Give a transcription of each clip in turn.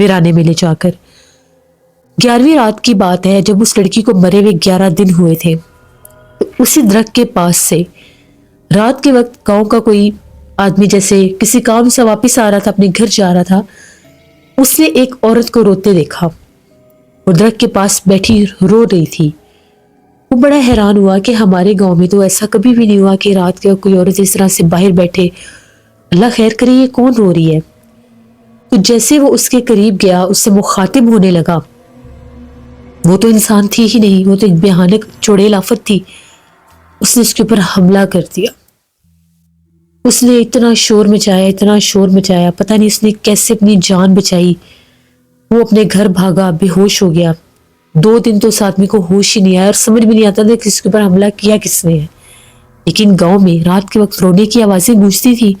ویرانے میں لے جا کر۔ 11ویں رات کی بات ہے جب اس لڑکی کو مرے ہوئے 11 دن ہوئے تھے۔ اسی درخت کے پاس سے رات کے وقت گاؤں کا کوئی آدمی جیسے کسی کام سے واپس آ رہا تھا، اپنے گھر جا رہا تھا، اس نے ایک عورت کو روتے دیکھا اور درخت کے پاس بیٹھی رو رہی تھی۔ وہ بڑا حیران ہوا کہ ہمارے گاؤں میں تو ایسا کبھی بھی نہیں ہوا کہ رات کے کوئی عورت اس طرح سے باہر بیٹھے۔ اللہ خیر کرے، یہ کون رو رہی ہے؟ تو جیسے وہ اس کے قریب گیا، اس سے مخاطب ہونے لگا، وہ تو انسان تھی ہی نہیں، وہ تو ایک بھیانک چڑیل آفت تھی۔ اس نے اس کے اوپر حملہ کر دیا۔ اس نے اتنا شور مچایا، پتہ نہیں اس نے کیسے اپنی جان بچائی۔ وہ اپنے گھر بھاگا، بے ہوش ہو گیا۔ 2 دن تو اس آدمی کو ہوش ہی نہیں آیا اور سمجھ بھی نہیں آتا تھا کہ اس کے اوپر حملہ کیا کس نے ہے۔ لیکن گاؤں میں رات کے وقت رونے کی آوازیں گونجتی تھی۔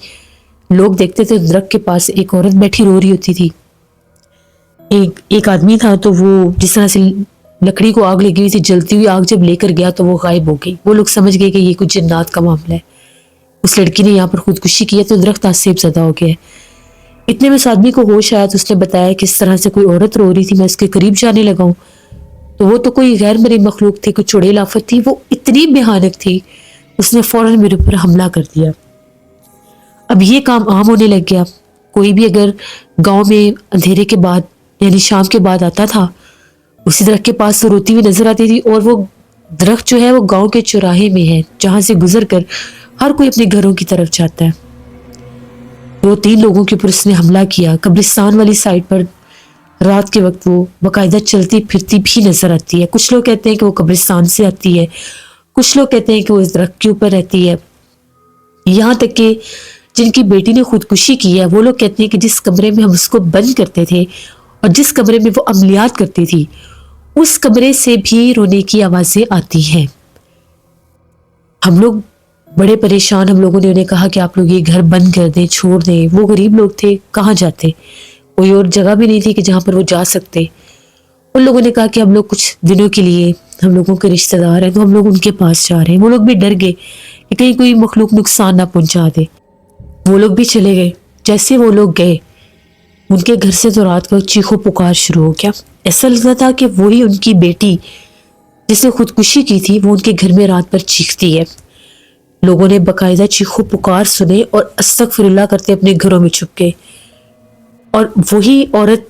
لوگ دیکھتے تھے درخت کے پاس ایک عورت بیٹھی رو رہی ہوتی تھی۔ ایک آدمی تھا تو وہ جس طرح سے لکڑی کو آگ لگی ہوئی تھی، جلتی ہوئی آگ جب لے کر گیا تو وہ غائب ہو گئی۔ وہ لوگ سمجھ گئے کہ یہ کچھ جنات کا معاملہ ہے۔ اس لڑکی نے یہاں پر خودکشی کی ہے تو درخت آسیب زدہ ہو گیا ہے۔ اتنے میں اس آدمی کو ہوش آیا تو اس نے بتایا کہ اس طرح سے کوئی عورت رو رہی تھی، میں اس کے قریب جانے لگا ہوں تو وہ تو کوئی غیر مرئی مخلوق تھی، کوئی چڑیل آفت تھی، وہ اتنی بھیانک تھی، اس نے فوراً میرے اوپر حملہ کر دیا۔ اب یہ کام عام ہونے لگ گیا۔ کوئی بھی اگر گاؤں میں اندھیرے کے بعد یعنی شام کے بعد آتا تھا، اسی درخت کے پاس تو روتی ہوئی نظر آتی تھی، اور وہ درخت جو ہے وہ گاؤں کے چوراہے میں ہے جہاں سے گزر کر ہر کوئی اپنے گھروں کی طرف جاتا ہے۔ 2-3 لوگوں کے اوپر اس نے حملہ کیا۔ قبرستان والی سائڈ پر رات کے وقت وہ باقاعدہ چلتی پھرتی بھی نظر آتی ہے۔ کچھ لوگ کہتے ہیں کہ وہ قبرستان سے آتی ہے، کچھ لوگ کہتے ہیں کہ وہ اس درخت کے اوپر رہتی ہے۔ یہاں تک کہ جن کی بیٹی نے خودکشی کی ہے وہ لوگ کہتے ہیں کہ جس کمرے میں ہم اس کو بند کرتے تھے اور جس کمرے میں وہ عملیات کرتی تھی، اس کمرے سے بھی رونے کی آوازیں آتی ہیں۔ ہم لوگ بڑے پریشان، ہم لوگوں نے انہیں کہا کہ آپ لوگ یہ گھر بند کر دیں، چھوڑ دیں۔ وہ غریب لوگ تھے، کہاں جاتے؟ کوئی اور جگہ بھی نہیں تھی کہ جہاں پر وہ جا سکتے۔ ان لوگوں نے کہا کہ ہم لوگ کچھ دنوں کے لیے، ہم لوگوں کے رشتہ دار ہیں تو ہم لوگ ان کے پاس جا رہے ہیں۔ وہ لوگ بھی ڈر گئے کہ کہیں کوئی مخلوق نقصان نہ پہنچا دے۔ وہ لوگ بھی چلے گئے۔ جیسے وہ لوگ گئے، ان کے گھر سے تو رات کو چیخو پکار شروع ہو گیا۔ ایسا لگتا تھا کہ وہی ان کی بیٹی جس نے خودکشی کی تھی وہ ان کے گھر میں رات پر چیختی ہے۔ لوگوں نے باقاعدہ چیخو پکار سنے اور استغفر اللہ کرتے اپنے گھروں میں چھپ گئے۔ اور وہی عورت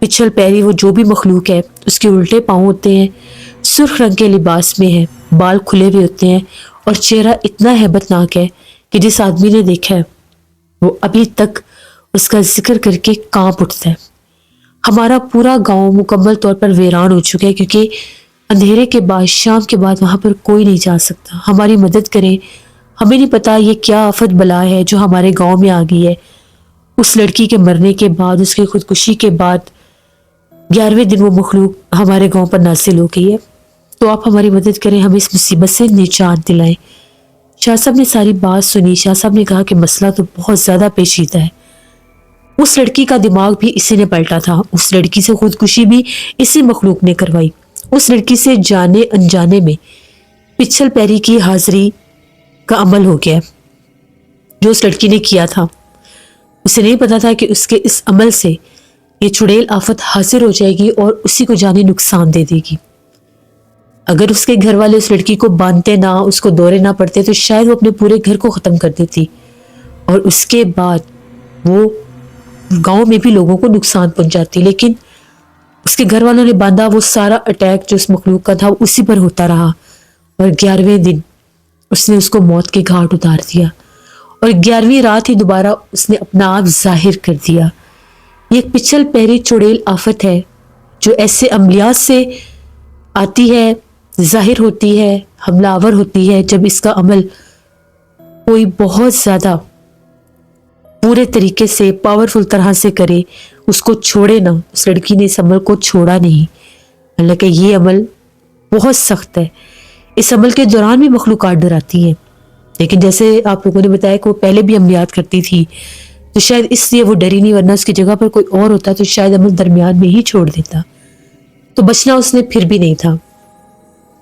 پچھل پیری، وہ جو بھی مخلوق ہے، اس کے الٹے پاؤں ہوتے ہیں، سرخ رنگ کے لباس میں ہے، بال کھلے ہوئے ہوتے ہیں اور چہرہ اتنا ہیبت ناک ہے کہ جس آدمی نے دیکھا ہے وہ ابھی تک اس کا ذکر کر کے کانپ اٹھتا ہے۔ ہمارا پورا گاؤں مکمل طور پر ویران ہو چکا ہے کیونکہ اندھیرے کے بعد، شام کے بعد وہاں پر کوئی نہیں جا سکتا۔ ہماری مدد کریں، ہمیں نہیں پتا یہ کیا آفت بلا ہے جو ہمارے گاؤں میں آ گئی ہے۔ اس لڑکی کے مرنے کے بعد، اس کی خودکشی کے بعد 11ویں دن وہ مخلوق ہمارے گاؤں پر نازل ہو گئی ہے۔ تو آپ ہماری مدد کریں، ہمیں اس مصیبت سے نجات دلائیں۔ شاہ صاحب نے ساری بات سنی۔ شاہ صاحب نے کہا کہ مسئلہ تو بہت زیادہ پیچیدہ ہے۔ اس لڑکی کا دماغ بھی اسی نے پلٹا تھا، اس لڑکی سے خودکشی بھی اسی مخلوق نے کروائی۔ اس لڑکی سے جانے انجانے میں پچھل پیری کی حاضری کا عمل ہو گیا جو اس لڑکی نے کیا تھا۔ اسے نہیں پتا تھا کہ اس کے اس عمل سے یہ چڑیل آفت حاضر ہو جائے گی اور اسی کو جانے نقصان دے دے گی۔ اگر اس کے گھر والے اس لڑکی کو باندھتے نہ، اس کو دورے نہ پڑتے تو شاید وہ اپنے پورے گھر کو ختم کر دیتی، اور اس کے بعد وہ گاؤں میں بھی لوگوں کو نقصان پہنچاتی۔ لیکن اس کے گھر والوں نے باندھا، وہ سارا اٹیک جو اس مخلوق کا تھا اسی پر ہوتا رہا، اور 11ویں دن اس نے اس کو موت کے گھاٹ اتار دیا، اور 11ویں رات ہی دوبارہ اس نے اپنا آپ ظاہر کر دیا۔ یہ ایک پچھل پیری چڑیل آفت ہے جو ایسے عملیات سے آتی ہے، ظاہر ہوتی ہے، حملہ آور ہوتی ہے جب اس کا عمل کوئی بہت زیادہ پورے طریقے سے پاورفل طرح سے کرے، اس کو چھوڑے نہ۔ اس لڑکی نے اس عمل کو چھوڑا نہیں، حالانکہ یہ عمل بہت سخت ہے۔ اس عمل کے دوران بھی مخلوقات ڈراتی ہیں، لیکن جیسے آپ لوگوں نے بتایا کہ وہ پہلے بھی عملیات کرتی تھی تو شاید اس لیے وہ ڈری نہیں، ورنہ اس کی جگہ پر کوئی اور ہوتا تو شاید عمل درمیان میں ہی چھوڑ دیتا۔ تو بچنا اس نے پھر بھی نہیں تھا،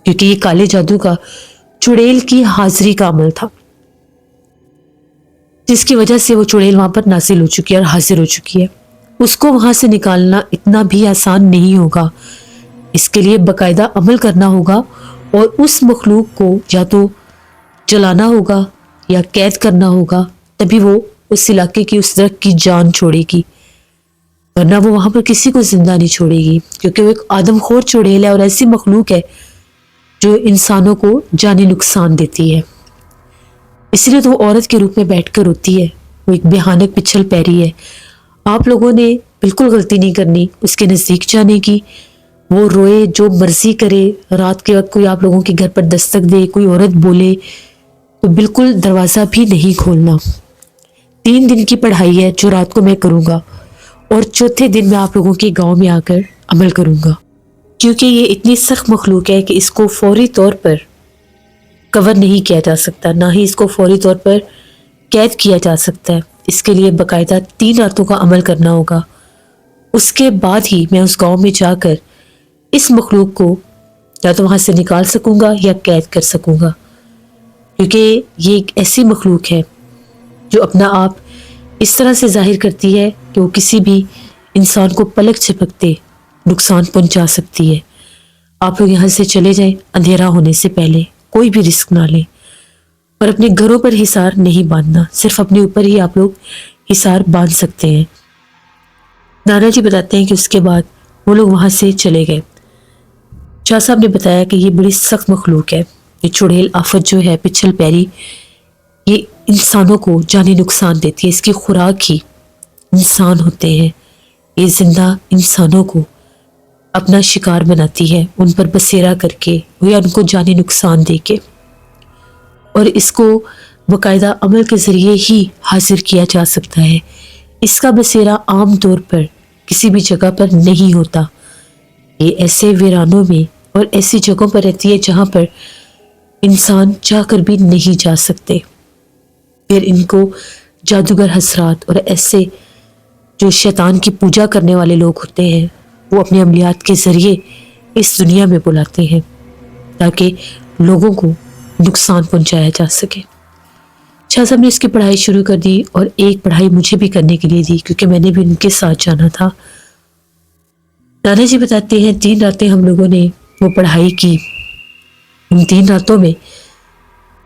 کیونکہ یہ کالے جادو کا چڑیل کی حاضری کا عمل تھا، جس کی وجہ سے وہ چڑیل وہاں پر نازل ہو چکی ہے اور حاضر ہو چکی ہے۔ اس کو وہاں سے نکالنا اتنا بھی آسان نہیں ہوگا. اس کے لیے باقاعدہ عمل کرنا ہوگا اور اس مخلوق کو یا تو جلانا ہوگا یا قید کرنا ہوگا، تبھی وہ اس علاقے کی، اس درخت کی جان چھوڑے گی، ورنہ وہ وہاں پر کسی کو زندہ نہیں چھوڑے گی، کیونکہ وہ ایک آدم خور چڑیل ہے اور ایسی مخلوق ہے جو انسانوں کو جانی نقصان دیتی ہے. اس لیے تو وہ عورت کے روپ میں بیٹھ کر روتی ہے، وہ ایک بھیانک پچھل پیری ہے. آپ لوگوں نے بالکل غلطی نہیں کرنی اس کے نزدیک جانے کی. وہ روئے، جو مرضی کرے، رات کے وقت کوئی آپ لوگوں کے گھر پر دستک دے، کوئی عورت بولے تو بالکل دروازہ بھی نہیں کھولنا. 3 دن کی پڑھائی ہے جو رات کو میں کروں گا، اور چوتھے دن میں آپ لوگوں کے گاؤں میں آ کر عمل کروں گا، کیونکہ یہ اتنی سخت مخلوق ہے کہ اس کو فوری طور پر کور نہیں کیا جا سکتا، نہ ہی اس کو فوری طور پر قید کیا جا سکتا ہے. اس کے لیے باقاعدہ 3 راتوں کا عمل کرنا ہوگا. اس کے بعد ہی میں اس گاؤں میں جا کر اس مخلوق کو یا تو وہاں سے نکال سکوں گا یا قید کر سکوں گا، کیونکہ یہ ایک ایسی مخلوق ہے جو اپنا آپ اس طرح سے ظاہر کرتی ہے کہ وہ کسی بھی انسان کو پلک جھپکتے نقصان پہنچا سکتی ہے. آپ لوگ یہاں سے چلے جائیں اندھیرا ہونے سے پہلے، کوئی بھی رسک نہ لیں، اور اپنے گھروں پر حصار نہیں باندھنا، صرف اپنے اوپر ہی آپ لوگ حصار باندھ سکتے ہیں. نانا جی بتاتے ہیں کہ اس کے بعد وہ لوگ وہاں سے چلے گئے. شاہ صاحب نے بتایا کہ یہ بڑی سخت مخلوق ہے، یہ چڑیل آفت جو ہے، پچھل پیری، یہ انسانوں کو جانی نقصان دیتی ہے. اس کی خوراک ہی انسان ہوتے ہیں. یہ زندہ انسانوں کو اپنا شکار بناتی ہے، ان پر بسیرا کر کے یا ان کو جانی نقصان دے کے، اور اس کو باقاعدہ عمل کے ذریعے ہی حاضر کیا جا سکتا ہے. اس کا بسیرا عام طور پر کسی بھی جگہ پر نہیں ہوتا. یہ ایسے ویرانوں میں اور ایسی جگہوں پر رہتی ہے جہاں پر انسان چاہ کر بھی نہیں جا سکتے. پھر ان کو جادوگر حضرات اور ایسے جو شیطان کی پوجا کرنے والے لوگ ہوتے ہیں، وہ اپنے عملیات کے ذریعے اس دنیا میں بلاتے ہیں تاکہ لوگوں کو نقصان پہنچایا جا سکے. شاہ صاحب نے اس کی پڑھائی شروع کر دی، اور ایک پڑھائی مجھے بھی کرنے کے لیے دی کیونکہ میں نے بھی ان کے ساتھ جانا تھا. نانا جی بتاتے ہیں 3 راتیں ہم لوگوں نے وہ پڑھائی کی. ان 3 راتوں میں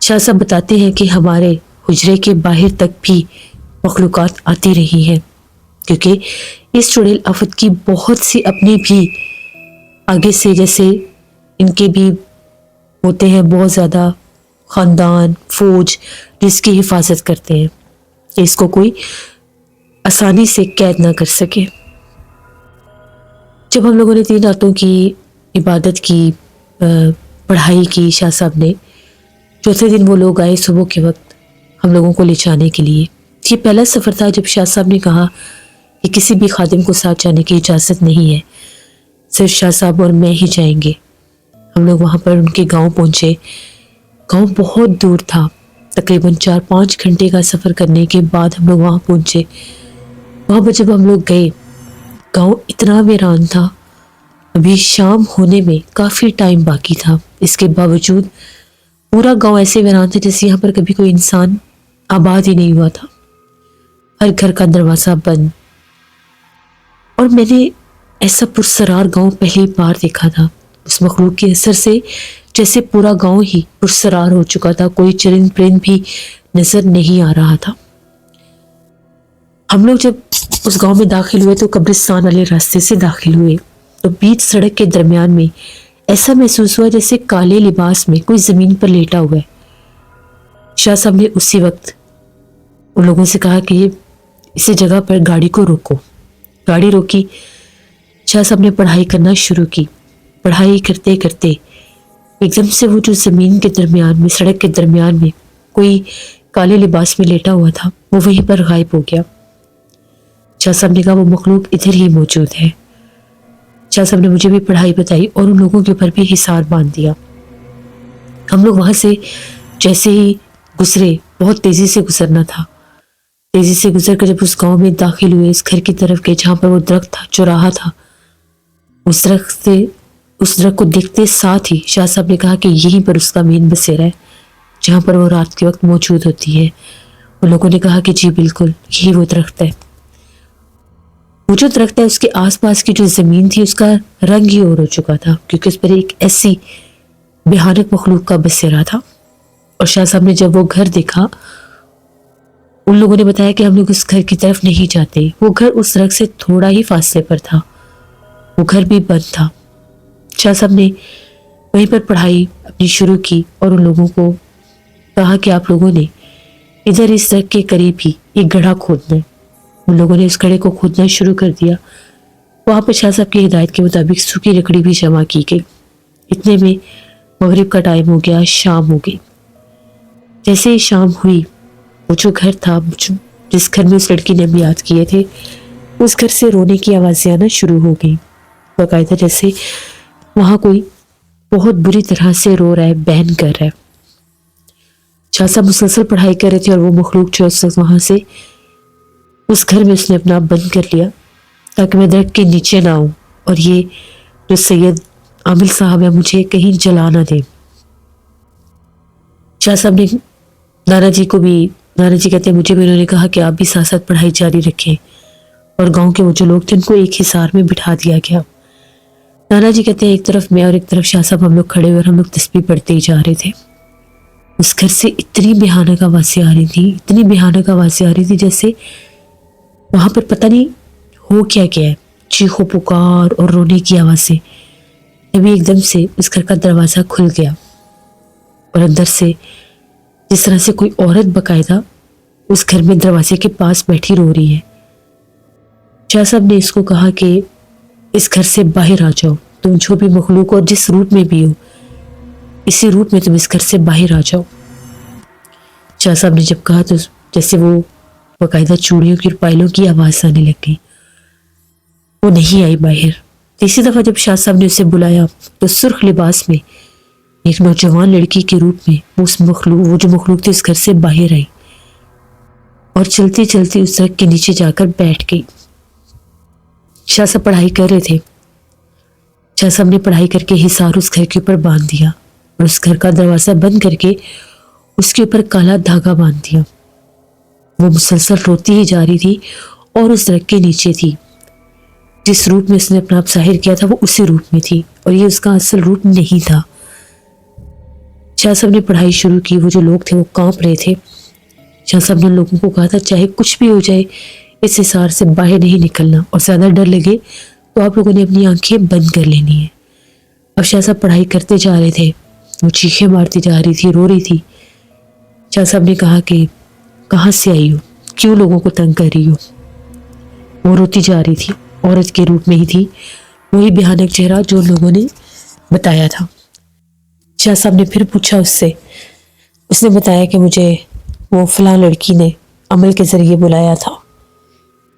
شاہ صاحب بتاتے ہیں کہ ہمارے حجرے کے باہر تک بھی مخلوقات آتی رہی ہیں، کیونکہ اس چڑیل آفت کی بہت سی اپنے بھی آگے سے، جیسے ان کے بھی ہوتے ہیں بہت زیادہ خاندان، فوج، جس کی حفاظت کرتے ہیں کہ اس کو کوئی آسانی سے قید نہ کر سکے. جب ہم لوگوں نے 3 راتوں کی عبادت کی، پڑھائی کی، شاہ صاحب نے چوتھے دن وہ لوگ آئے صبح کے وقت ہم لوگوں کو لے جانے کے لیے. یہ پہلا سفر تھا جب شاہ صاحب نے کہا کہ کسی بھی خادم کو ساتھ جانے کی اجازت نہیں ہے، صرف شاہ صاحب اور میں ہی جائیں گے. ہم لوگ وہاں پر ان کے گاؤں پہنچے. گاؤں بہت دور تھا، تقریباً 4-5 گھنٹے کا سفر کرنے کے بعد ہم لوگ وہاں پہنچے. وہاں پر جب ہم لوگ گئے، گاؤں اتنا ویران تھا، ابھی شام ہونے میں کافی ٹائم باقی تھا. اس کے باوجود پورا گاؤں ایسے ویران تھا جیسے یہاں پر کبھی کوئی انسان آباد ہی نہیں ہوا تھا. ہر گھر کا دروازہ بند، اور میں نے ایسا پرسرار گاؤں پہلی بار دیکھا تھا. اس مخلوق کے اثر سے جیسے پورا گاؤں ہی پرسرار ہو چکا تھا، کوئی چرند پرند بھی نظر نہیں آ رہا تھا. ہم لوگ جب اس گاؤں میں داخل ہوئے تو قبرستان والے راستے سے داخل ہوئے، تو بیچ سڑک کے درمیان میں ایسا محسوس ہوا جیسے کالے لباس میں کوئی زمین پر لیٹا ہوا ہے. شاہ صاحب نے اسی وقت ان لوگوں سے کہا کہ اسی جگہ پر گاڑی کو روکو. گاڑی روکی. شاہ صاحب نے پڑھائی کرنا شروع کی. پڑھائی کرتے کرتے ایک دم سے وہ جو زمین کے درمیان میں، سڑک کے درمیان میں کوئی کالے لباس میں لیٹا ہوا تھا، وہ وہیں پر غائب ہو گیا. شاہ صاحب نے کہا وہ مخلوق ادھر ہی موجود ہے. شاہ صاحب نے مجھے بھی پڑھائی بتائی اور ان لوگوں کے اوپر بھی حصار باندھ دیا. ہم لوگ وہاں سے جیسے ہی گزرے، بہت تیزی سے گزرنا تھا. تیزی سے گزر کر جب اس گاؤں میں داخل ہوئے، اس گھر کی طرف گئے جہاں پر وہ درخت تھا، چوراہا تھا، اس درخت کو دیکھتے ساتھ ہی شاہ صاحب نے کہا کہ یہیں پر اس کا مین بسیرا ہے جہاں پر وہ رات کے وقت موجود ہوتی ہے. ان لوگوں نے کہا کہ جی بالکل یہی وہ درخت ہے. وہ جو درخت ہے اس کے آس پاس کی جو زمین تھی اس کا رنگ ہی اور ہو چکا تھا، کیونکہ اس پر ایک ایسی بھیانک مخلوق کا بسیرا تھا۔ اور شاہ صاحب نے جب وہ گھر دیکھا، ان لوگوں نے بتایا کہ ہم لوگ اس گھر کی طرف نہیں جاتے۔ وہ گھر اس درخت سے تھوڑا ہی فاصلے پر تھا، وہ گھر بھی بند تھا۔ شاہ صاحب نے وہیں پر پڑھائی اپنی شروع کی اور ان لوگوں کو کہا کہ آپ لوگوں نے ادھر اس درخت کے قریب ہی ایک گڑھا کھودنا ہے۔ ان لوگوں نے اس گڑھے کو کھودنا شروع کر دیا۔ وہاں پر شاہ صاحب کی ہدایت کے مطابق سوکھی لکڑی بھی جمع کی گئی۔ اتنے میں مغرب کا ٹائم ہو گیا، شام ہو گئی۔ جیسے ہی شام ہوئی، وہ جو گھر تھا جس گھر میں اس لڑکی نے بھی یاد کیے تھے، اس گھر سے رونے کی آوازیں آنا شروع ہو گئی، باقاعدہ جیسے وہاں کوئی بہت بری طرح سے رو رہا ہے، بہن کر رہا ہے۔ شاہ صاحب مسلسل پڑھائی کر رہے تھے اور وہ مخلوق جو اس وقت وہاں سے اس گھر میں اس نے اپنا بند کر لیا تاکہ میں درخت کے نیچے نہ آؤں اور یہ جو سید عامل صاحب ہے مجھے کہیں جلا نہ دے۔ شاہ صاحب نے نانا جی کو بھی، نانا جی کہتے ہیں مجھے بھی انہوں نے کہا کہ آپ بھی ساتھ ساتھ پڑھائی جاری رکھیں، اور گاؤں کے وہ جو لوگ تھے ان کو ایک حصار میں بٹھا دیا گیا۔ نانا جی کہتے ہیں ایک طرف میں اور ایک طرف شاہ صاحب ہم لوگ کھڑے ہوئے اور ہم لوگ تسبیح پڑھتے ہی جا رہے تھے۔ اس گھر سے اتنی بھیانک آوازیں آ رہی تھی، اتنی بھیانک آوازیں آ رہی تھی جیسے وہاں پر پتہ نہیں ہو کیا ہے، چیخو پکار اور رونے کی آوازیں۔ ابھی ایک دم سے اس گھر کا دروازہ کھل گیا اور اندر سے جس طرح سے کوئی عورت باقاعدہ اس گھر میں دروازے کے پاس بیٹھی رو رہی ہے۔ شاہ صاحب نے اس کو کہا کہ اس گھر سے باہر آ جاؤ، تم جو بھی مخلوق اور جس روپ میں بھی ہو، اسی روپ میں تم اس گھر سے باہر آ جاؤ۔ شاہ صاحب نے جب کہا تو جیسے وہ باقاعدہ چوڑیوں کی اور پائلوں کی آواز آنے لگ گئی، وہ نہیں آئی باہر۔ تیسری دفعہ جب شاہ صاحب نے اسے بلایا تو سرخ لباس میں ایک نوجوان لڑکی کے روپ میں وہ جو مخلوق تھی اس گھر سے باہر آئی اور چلتی چلتی اس درخت کے نیچے جا کر بیٹھ گئی۔ شاہ صاحب پڑھائی کر رہے تھے۔ شاہ صاحب نے پڑھائی کر کے حصار اس گھر کے اوپر باندھ دیا اور اس گھر کا دروازہ بند کر کے اس کے اوپر کالا دھاگا باندھ دیا۔ وہ مسلسل روتی ہی جا رہی تھی اور اس درخت کے نیچے تھی۔ جس روپ میں اس نے اپنا آپ ظاہر کیا تھا وہ اسی روپ میں تھی اور یہ اس کا اصل روپ نہیں تھا۔ شاہ صاحب نے پڑھائی شروع کی۔ وہ جو لوگ تھے وہ کانپ رہے تھے۔ شاہ صاحب نے لوگوں کو کہا تھا چاہے کچھ بھی ہو جائے اس حصار سے باہر نہیں نکلنا، اور زیادہ ڈر لگے تو آپ لوگوں نے اپنی آنکھیں بند کر لینی ہے۔ اب شاہ صاحب پڑھائی کرتے جا رہے تھے، وہ چیخیں مارتی جا رہی تھی، رو رہی تھی۔ شاہ صاحب نے کہا کہ کہاں سے آئی ہو، کیوں لوگوں کو تنگ کر رہی ہو؟ وہ روتی جا رہی تھی، عورت کے روپ میں ہی تھی، وہی بھیانک چہرہ جو لوگوں نے بتایا تھا۔ شاہ صاحب نے پھر پوچھا اس نے بتایا کہ مجھے وہ فلاں لڑکی نے عمل کے ذریعے بلایا تھا،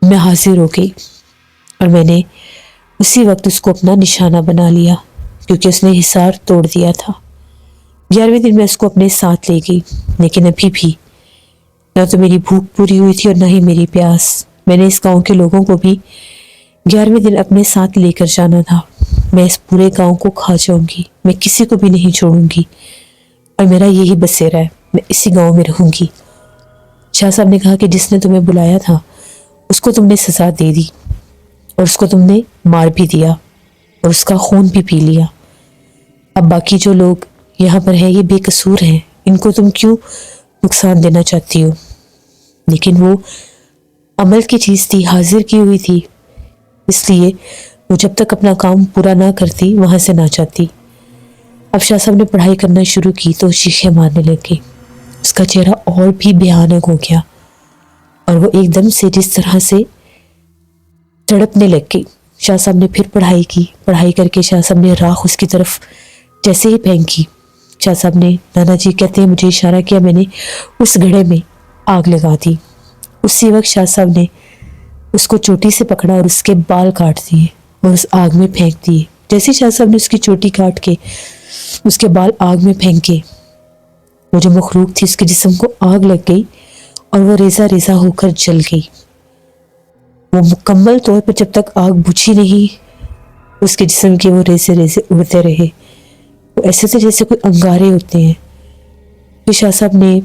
میں حاضر ہو گئی اور میں نے اسی وقت اس کو اپنا نشانہ بنا لیا کیونکہ اس نے حصار توڑ دیا تھا۔ 11ویں دن میں اس کو اپنے ساتھ لے گئی، لیکن ابھی بھی نہ تو میری بھوک پوری ہوئی تھی اور نہ ہی میری پیاس۔ میں نے اس گاؤں کے لوگوں کو بھی 11ویں دن اپنے ساتھ لے کر جانا تھا۔ میں اس پورے گاؤں کو کھا جاؤں گی، میں کسی کو بھی نہیں چھوڑوں گی، اور میرا یہی بسیرا ہے، میں اسی گاؤں میں رہوں گی۔ شاہ صاحب نے کہا کہ جس نے تمہیں بلایا تھا اس کو تم نے سزا دے دی اور اس کو تم نے مار بھی دیا اور اس کا خون بھی پی لیا۔ اب باقی جو لوگ یہاں پر ہیں یہ بے قصور ہیں، ان کو تم کیوں نقصان دینا چاہتی ہو؟ لیکن وہ عمل کی چیز تھی، حاضر کی ہوئی تھی، اس لیے وہ جب تک اپنا کام پورا نہ کرتی وہاں سے نہ جاتی۔ اب شاہ صاحب نے پڑھائی کرنا شروع کی تو چیخیں مارنے لگے، اس کا چہرہ اور بھی بھیانک ہو گیا اور وہ ایک دم سے جس طرح سے تڑپنے لگ گئی۔ شاہ صاحب نے پھر پڑھائی کی، پڑھائی کر کے شاہ صاحب نے راکھ اس کی طرف جیسے ہی پھینکی، شاہ صاحب نے، نانا جی کہتے ہیں مجھے اشارہ کیا، میں نے اس گھڑے میں آگ لگا دی۔ اسی وقت شاہ صاحب نے اس کو چوٹی سے پکڑا اور اس کے بال کاٹ دیے اور اس آگ میں پھینک دیے۔ جیسے شاہ صاحب نے اس کی چوٹی کاٹ کے اس کے بال آگ میں پھینکے، وہ جو مخلوق تھی اس کے جسم کو آگ لگ گئی اور وہ ریزہ ریزہ ہو کر جل گئی۔ وہ مکمل طور پر جب تک آگ بجھی نہیں اس کے جسم کے وہ ریزے ریزے اڑتے رہے، وہ ایسے تھے جیسے کوئی انگارے ہوتے ہیں۔ پھر شاہ صاحب نے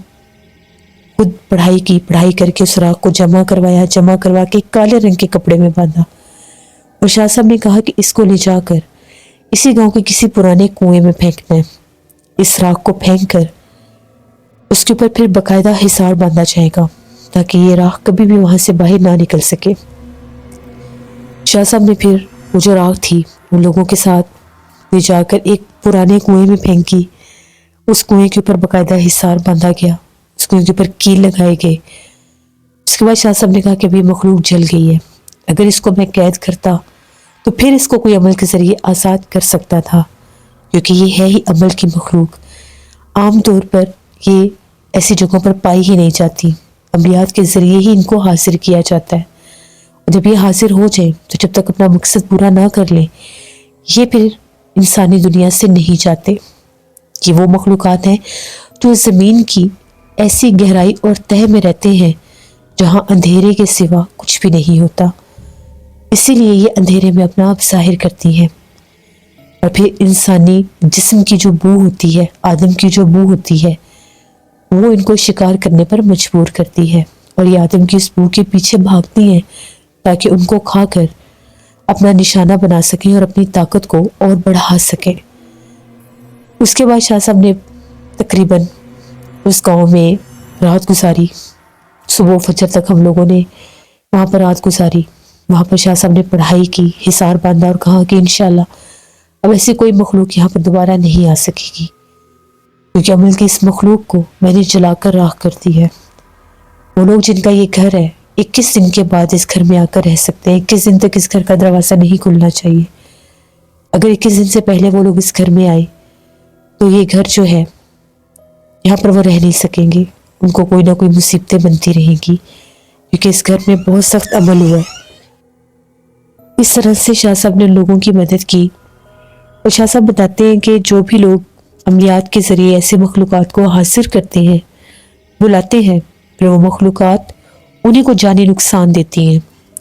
خود پڑھائی کی، پڑھائی کر کے اس راکھ کو جمع کروا کے کالے رنگ کے کپڑے میں باندھا اور شاہ صاحب نے کہا کہ اس کو لے جا کر اسی گاؤں کے کسی پرانے کنویں میں پھینکنا ہے. اس راکھ کو پھینک کر اس کے اوپر پھر باقاعدہ حصار باندھا جائے گا تاکہ یہ راکھ کبھی بھی وہاں سے باہر نہ نکل سکے. شاہ صاحب نے پھر وہ جو راکھ تھی ان لوگوں کے ساتھ لے جا کر ایک پرانے کنویں میں پھینکی. اس کنویں کے اوپر باقاعدہ حصار باندھا گیا, اس کنویں کے اوپر کیل لگائے گئے. اس کے بعد شاہ صاحب نے کہا کہ ابھی مخلوق جل گئی ہے, اگر اس کو میں قید کرتا تو پھر اس کو کوئی عمل کے ذریعے آزاد کر سکتا تھا, کیونکہ یہ ہے ہی عمل کی مخلوق. عام طور پر یہ ایسی جگہوں پر پائی ہی نہیں جاتی, عملیات کے ذریعے ہی ان کو حاضر کیا جاتا ہے. جب یہ حاضر ہو جائیں تو جب تک اپنا مقصد پورا نہ کر لیں یہ پھر انسانی دنیا سے نہیں جاتے. یہ وہ مخلوقات ہیں جو زمین کی ایسی گہرائی اور تہہ میں رہتے ہیں جہاں اندھیرے کے سوا کچھ بھی نہیں ہوتا. اسی لیے یہ اندھیرے میں اپنا آپ ظاہر کرتی ہیں. اور پھر انسانی جسم کی جو بو ہوتی ہے, آدم کی جو بو ہوتی ہے, وہ ان کو شکار کرنے پر مجبور کرتی ہے, اور یہ آدم کی اس بو کے پیچھے بھاگتی ہیں تاکہ ان کو کھا کر اپنا نشانہ بنا سکیں اور اپنی طاقت کو اور بڑھا سکیں. اس کے بعد شاہ صاحب نے تقریباً اس گاؤں میں رات گزاری. صبح فجر تک ہم لوگوں نے وہاں پر رات گزاری. وہاں پر شاہ صاحب نے پڑھائی کی, حصار باندھا اور کہا کہ انشاءاللہ اب ایسی کوئی مخلوق یہاں پر دوبارہ نہیں آ سکے گی, کیونکہ عمل کی اس مخلوق کو میں نے جلا کر راکھ کر دی ہے. وہ لوگ جن کا یہ گھر ہے 21 دن کے بعد اس گھر میں آ کر رہ سکتے ہیں. 21 دن تک اس گھر کا دروازہ نہیں کھلنا چاہیے. اگر 21 دن سے پہلے وہ لوگ اس گھر میں آئے تو یہ گھر جو ہے یہاں پر وہ رہ نہیں سکیں گے. ان کو کوئی نہ کوئی مصیبتیں بنتی رہیں گی, کیونکہ اس گھر میں بہت سخت عمل ہوا ہے. اس طرح سے شاہ صاحب نے لوگوں کی مدد کی. اور شاہ صاحب بتاتے ہیں کہ جو بھی لوگ عملیات کے ذریعے ایسے مخلوقات کو حاصل کرتے ہیں, بلاتے ہیں, پھر وہ مخلوقات انہیں کو جانی نقصان دیتی ہیں.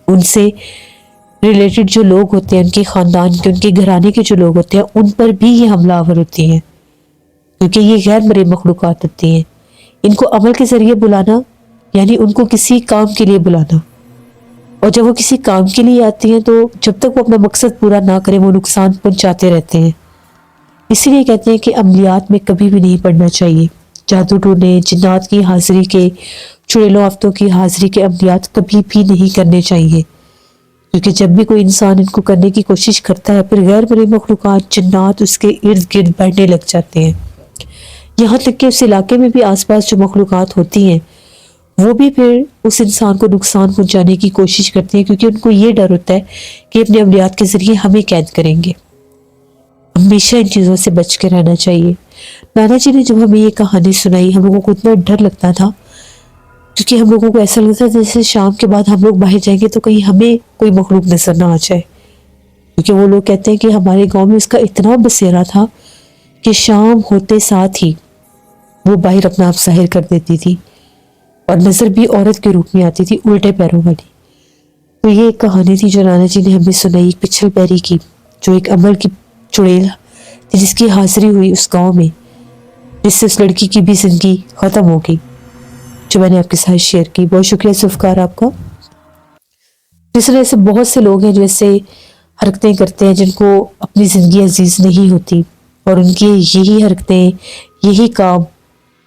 ان سے ریلیٹڈ جو لوگ ہوتے ہیں, ان کے خاندان کے, ان کے گھرانے کے جو لوگ ہوتے ہیں, ان پر بھی یہ حملہ آور ہوتی ہیں, کیونکہ یہ غیر مرئی مخلوقات ہوتی ہیں. ان کو عمل کے ذریعے بلانا یعنی ان کو کسی کام کے لیے بلانا, اور جب وہ کسی کام کے لیے آتی ہیں تو جب تک وہ اپنا مقصد پورا نہ کریں وہ نقصان پہنچاتے رہتے ہیں. اسی لیے کہتے ہیں کہ عملیات میں کبھی بھی نہیں پڑنا چاہیے. جادو ٹونے, جنات کی حاضری کے, چڑیلوں آفتوں کی حاضری کے عملیات کبھی بھی نہیں کرنے چاہیے, کیونکہ جب بھی کوئی انسان ان کو کرنے کی کوشش کرتا ہے پھر غیر مرئی مخلوقات, جنات اس کے ارد گرد بیٹھنے لگ جاتے ہیں. یہاں تک کہ اس علاقے میں بھی آس پاس جو مخلوقات ہوتی ہیں وہ بھی پھر اس انسان کو نقصان پہنچانے کی کوشش کرتے ہیں, کیونکہ ان کو یہ ڈر ہوتا ہے کہ اپنے عملیات کے ذریعے ہمیں قید کریں گے. ہمیشہ ان چیزوں سے بچ کے رہنا چاہیے. نانا جی نے جب ہمیں یہ کہانی سنائی ہم لوگوں کو اتنا ڈر لگتا تھا, کیونکہ ہم لوگوں کو ایسا لگتا تھا جیسے شام کے بعد ہم لوگ باہر جائیں گے تو کہیں ہمیں کوئی مخلوق نظر نہ آ جائے. کیونکہ وہ لوگ کہتے ہیں کہ ہمارے گاؤں میں اس کا اتنا بسیرا تھا کہ شام ہوتے ساتھ ہی وہ باہر اپنا آپ ظاہر کر دیتی تھی, اور نظر بھی عورت کے روپ میں آتی تھی, الٹے پیروں والی. تو یہ ایک کہانی تھی جو نانا جی نے ہمیں سنائی, پچھل پیری کی, جو ایک عمل کی چڑیل تھی جس کی حاضری ہوئی اس گاؤں میں, جس سے اس لڑکی کی بھی زندگی ختم ہو گئی, جو میں نے آپ کے ساتھ شیئر کی. بہت شکریہ ذوالفقار آپ کا. جس طرح سے بہت سے لوگ ہیں جو ایسے حرکتیں کرتے ہیں جن کو اپنی زندگی عزیز نہیں ہوتی, اور ان کی یہی حرکتیں, یہی کام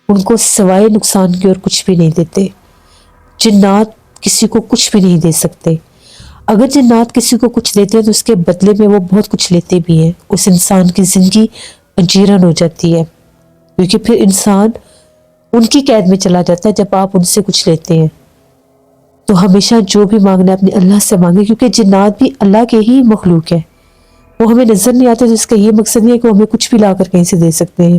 ان کو سوائے نقصان کی اور کچھ بھی نہیں دیتے. جنات کسی کو کچھ بھی نہیں دے سکتے. اگر جنات کسی کو کچھ دیتے ہیں تو اس کے بدلے میں وہ بہت کچھ لیتے بھی ہیں. اس انسان کی زندگی اجیرن ہو جاتی ہے, کیونکہ پھر انسان ان کی قید میں چلا جاتا ہے جب آپ ان سے کچھ لیتے ہیں. تو ہمیشہ جو بھی مانگنا ہے اپنے اللہ سے مانگے, کیونکہ جنات بھی اللہ کے ہی مخلوق ہے. وہ ہمیں نظر نہیں آتے, تو اس کا یہ مقصد نہیں ہے کہ ہمیں کچھ بھی لا کر کہیں سے دے سکتے ہیں.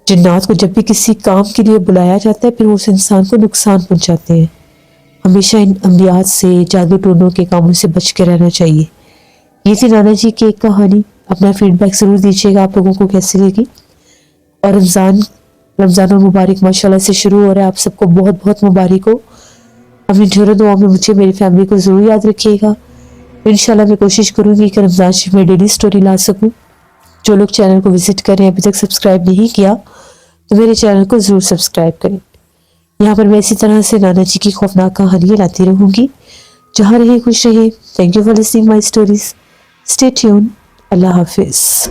جنات کو جب بھی کسی کام کے لیے بلایا جاتا ہے پھر وہ اس انسان کو نقصان پہنچاتے ہیں. ہمیشہ ان عملیات سے, جادو ٹونوں کے کاموں سے بچ کے رہنا چاہیے. یہ تھی نانا جی کی ایک کہانی. اپنا فیڈ بیک ضرور دیجیے گا آپ لوگوں کو کیسی لگی. اور رمضان المبارک ماشاءاللہ سے شروع ہو رہا ہے, آپ سب کو بہت بہت مبارک ہو. اپنی ڈھیروں دعاؤں میں مجھے, میری فیملی کو ضرور یاد رکھیے گا. انشاءاللہ میں کوشش کروں گی کہ رمضان شریف میں ڈیلی سٹوری لا سکوں. جو لوگ چینل کو وزٹ کریں ابھی تک سبسکرائب نہیں کیا تو میرے چینل کو ضرور سبسکرائب کریں. یہاں پر میں اسی طرح سے نانا جی کی خوفناک کہانیاں لاتی رہوں گی. جہاں رہیں خوش رہیں. Thank you for listening my stories. Stay tune. اللہ حافظ.